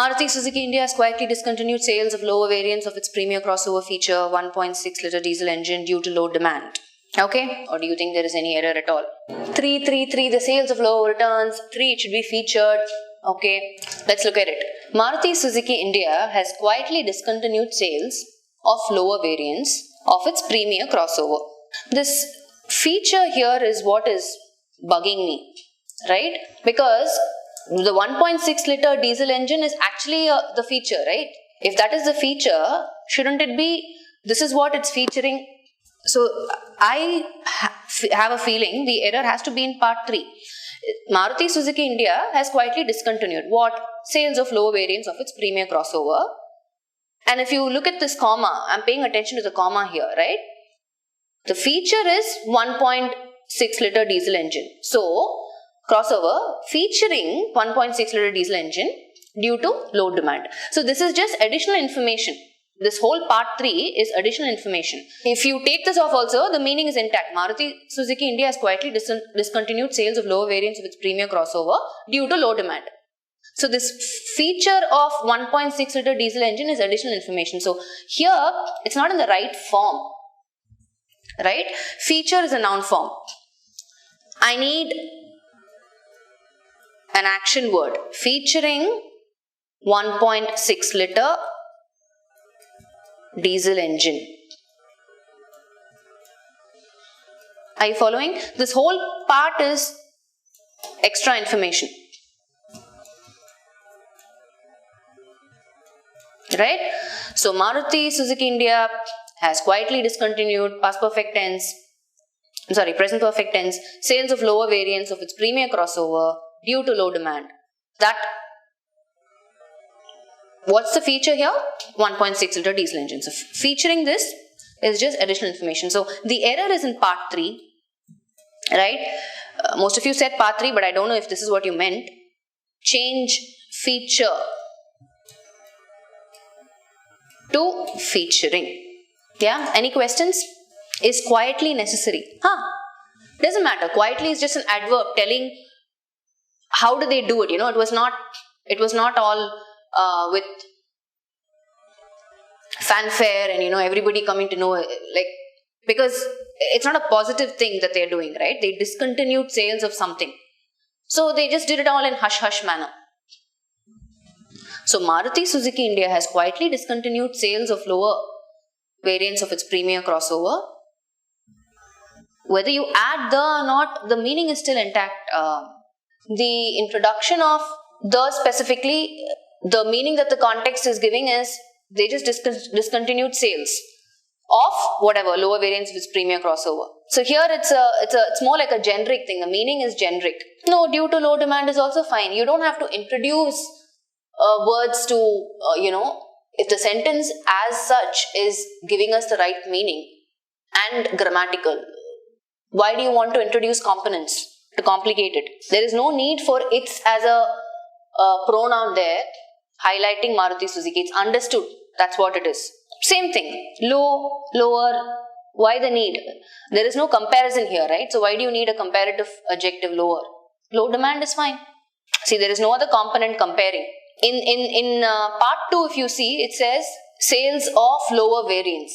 Maruti Suzuki India has quietly discontinued sales of lower variants of its premier crossover feature 1.6 liter diesel engine due to low demand. Okay, or do you think there is any error at all? 333, the sales of low returns. 3, it should be featured. Okay, let's look at it. Maruti Suzuki India has quietly discontinued sales of lower variants of its premier crossover. This feature here is what is bugging me, right? Because the 1.6 liter diesel engine is actually the feature, right? If that is the feature, shouldn't it be, this is what it's featuring? So I have a feeling the error has to be in part 3. Maruti Suzuki India has quietly discontinued what? Sales of lower variants of its premier crossover. And if you look at this comma, I'm paying attention to the comma here, right? The feature is 1.6 liter diesel engine. So, crossover featuring 1.6 liter diesel engine due to low demand. So, this is just additional information. This whole part 3 is additional information. If you take this off also, the meaning is intact. Maruti Suzuki India has quietly discontinued sales of lower variants of its premier crossover due to low demand. So this feature of 1.6 liter diesel engine is additional information. So here, it's not in the right form, right? Feature is a noun form. I need an action word featuring 1.6 liter diesel engine. Are you following? This whole part is extra information. Right? So Maruti Suzuki India has quietly discontinued present perfect tense sales of lower variants of its premier crossover due to low demand. What's the feature here? 1.6 liter diesel engine. So featuring this is just additional information. So the error is in part 3, right? Most of you said part 3, but I don't know if this is what you meant. Change feature to featuring. Yeah, any questions? Is quietly necessary? Doesn't matter. Quietly is just an adverb telling how do they do it. You know, it was not all with fanfare and everybody coming to know, like, because it's not a positive thing that they're doing, right? They discontinued sales of something. So they just did it all in hush-hush manner. So Maruti Suzuki India has quietly discontinued sales of lower variants of its premier crossover. Whether you add the or not, the meaning is still intact. The introduction of the specifically, the meaning that the context is giving is they just discontinued sales of whatever lower variants of its premier crossover. So here it's more like a generic thing. The meaning is generic. No, due to low demand is also fine. You don't have to introduce words to, if the sentence as such is giving us the right meaning and grammatical. Why do you want to introduce components to complicate it? There is no need for its as a pronoun there, highlighting Maruti Suzuki. It's understood. That's what it is. Same thing. Low, lower. Why the need? There is no comparison here, right? So why do you need a comparative adjective lower? Low demand is fine. See, there is no other component comparing. In part 2, if you see, it says sales of lower variants.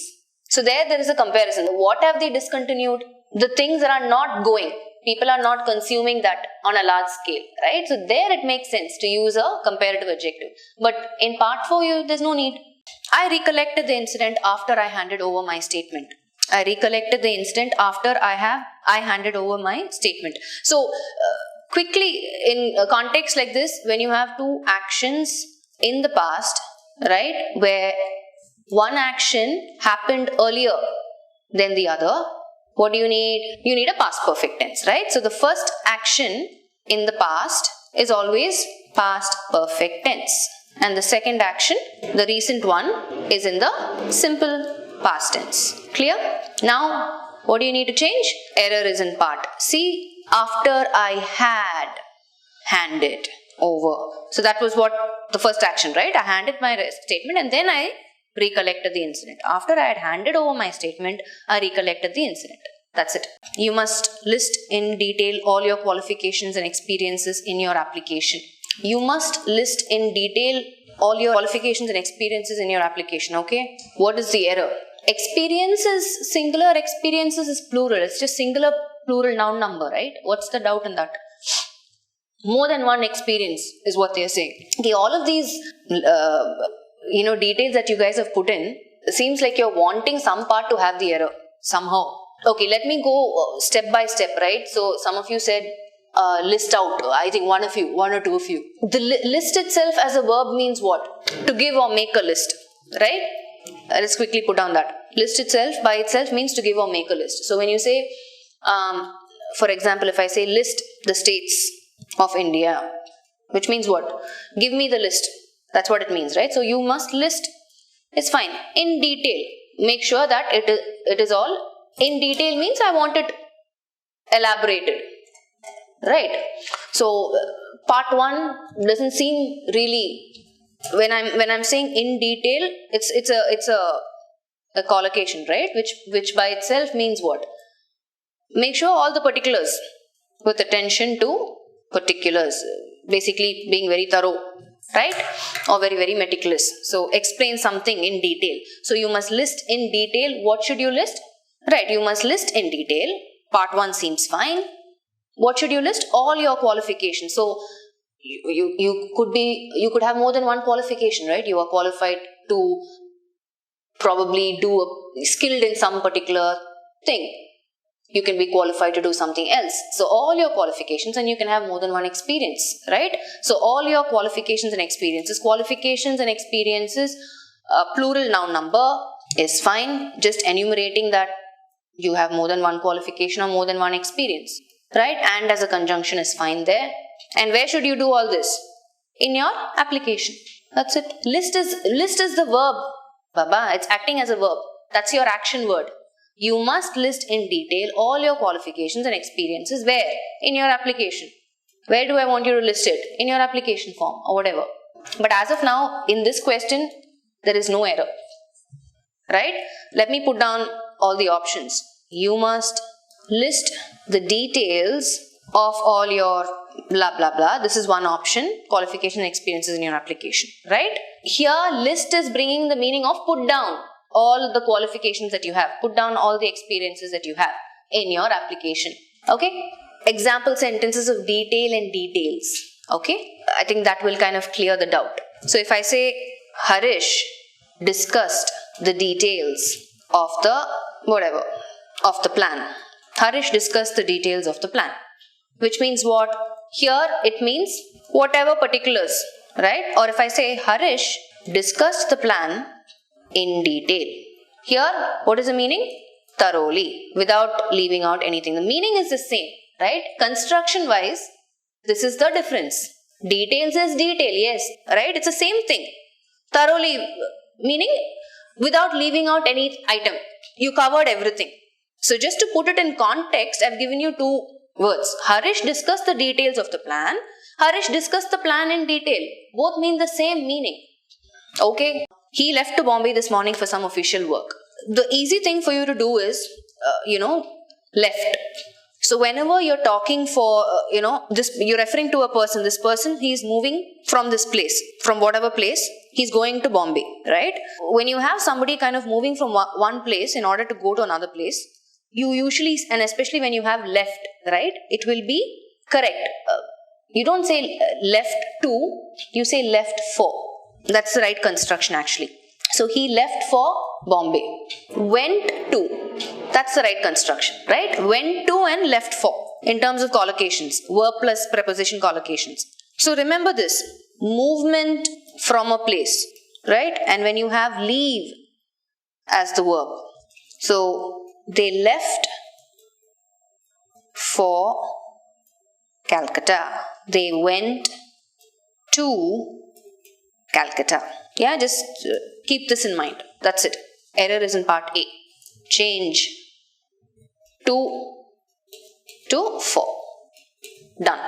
So there is a comparison. What have they discontinued? The things that are not going. People are not consuming that on a large scale, right? So there it makes sense to use a comparative adjective. But in part 4, there's no need. I recollected the incident after I handed over my statement. I recollected the incident after I handed over my statement. So quickly, in a context like this, when you have two actions in the past, right, where one action happened earlier than the other, what do you need? You need a past perfect tense, right? So the first action in the past is always past perfect tense. And the second action, the recent one, is in the simple past tense. Clear? Now, what do you need to change? Error is in part. See, after I had handed over. So that was what the first action, right? I handed my statement and then I recollected the incident. After I had handed over my statement, I recollected the incident. That's it. You must list in detail all your qualifications and experiences in your application. You must list in detail all your qualifications and experiences in your application, okay? What is the error? Experience is singular, experiences is plural. It's just singular, plural noun number, right? What's the doubt in that? More than one experience is what they're saying. Okay, all of these, details that you guys have put in, seems like you're wanting some part to have the error somehow. Okay, let me go step by step, right? So some of you said list out. I think one or two of you. The list itself as a verb means what? To give or make a list, right? Let's quickly put down that. List itself by itself means to give or make a list. So when you say, for example, if I say list the states of India, which means what? Give me the list. That's what it means, right? So you must list. It's fine. In detail. Make sure that it is all in detail means I want it elaborated. Right? So part 1 doesn't seem really, when I'm saying in detail, it's a collocation, right? Which by itself means what? Make sure all the particulars with attention to particulars, basically being very thorough, right? Or very, very meticulous. So explain something in detail. So you must list in detail. What should you list? Right, you must list in detail. Part 1 seems fine. What should you list? All your qualifications. So you could have more than one qualification, right? You are qualified to probably skilled in some particular thing. You can be qualified to do something else. So all your qualifications, and you can have more than one experience, right? So all your qualifications and experiences, plural noun number is fine. Just enumerating that you have more than one qualification or more than one experience, right? And as a conjunction is fine there. And where should you do all this? In your application. That's it. List is the verb. Baba, it's acting as a verb. That's your action word. You must list in detail all your qualifications and experiences. Where? In your application. Where do I want you to list it? In your application form or whatever. But as of now, in this question, there is no error. Right? Let me put down all the options. You must list the details of all your blah blah blah. This is one option. Qualification and experiences in your application. Right? Here, list is bringing the meaning of put down all the qualifications that you have. Put down all the experiences that you have in your application. Okay? Example sentences of detail and details. Okay? I think that will kind of clear the doubt. So if I say Harish discussed the details of the plan. Harish discussed the details of the plan. Which means what? Here it means whatever particulars, right? Or if I say Harish discussed the plan in detail. Here, what is the meaning? Thoroughly, without leaving out anything. The meaning is the same, right? Construction wise, this is the difference. Details is detail, yes, right? It's the same thing. Thoroughly, meaning without leaving out any item. You covered everything. So just to put it in context, I've given you two words. Harish discussed the details of the plan. Harish discussed the plan in detail. Both mean the same meaning. Okay? He left to Bombay this morning for some official work. The easy thing for you to do is, left. So whenever you're talking for, you're referring to a person. This person, he's moving from this place, from whatever place, he's going to Bombay, right? When you have somebody kind of moving from one place in order to go to another place, you usually, and especially when you have left, right, it will be correct. You don't say left to, you say left for. That's the right construction actually. So he left for Bombay. Went to. That's the right construction, right? Went to and left for in terms of collocations. Verb plus preposition collocations. So remember this. Movement from a place, right? And when you have leave as the verb. So they left for Calcutta. They went to Calcutta. Yeah, just keep this in mind. That's it. Error is in part A. Change to for. Done.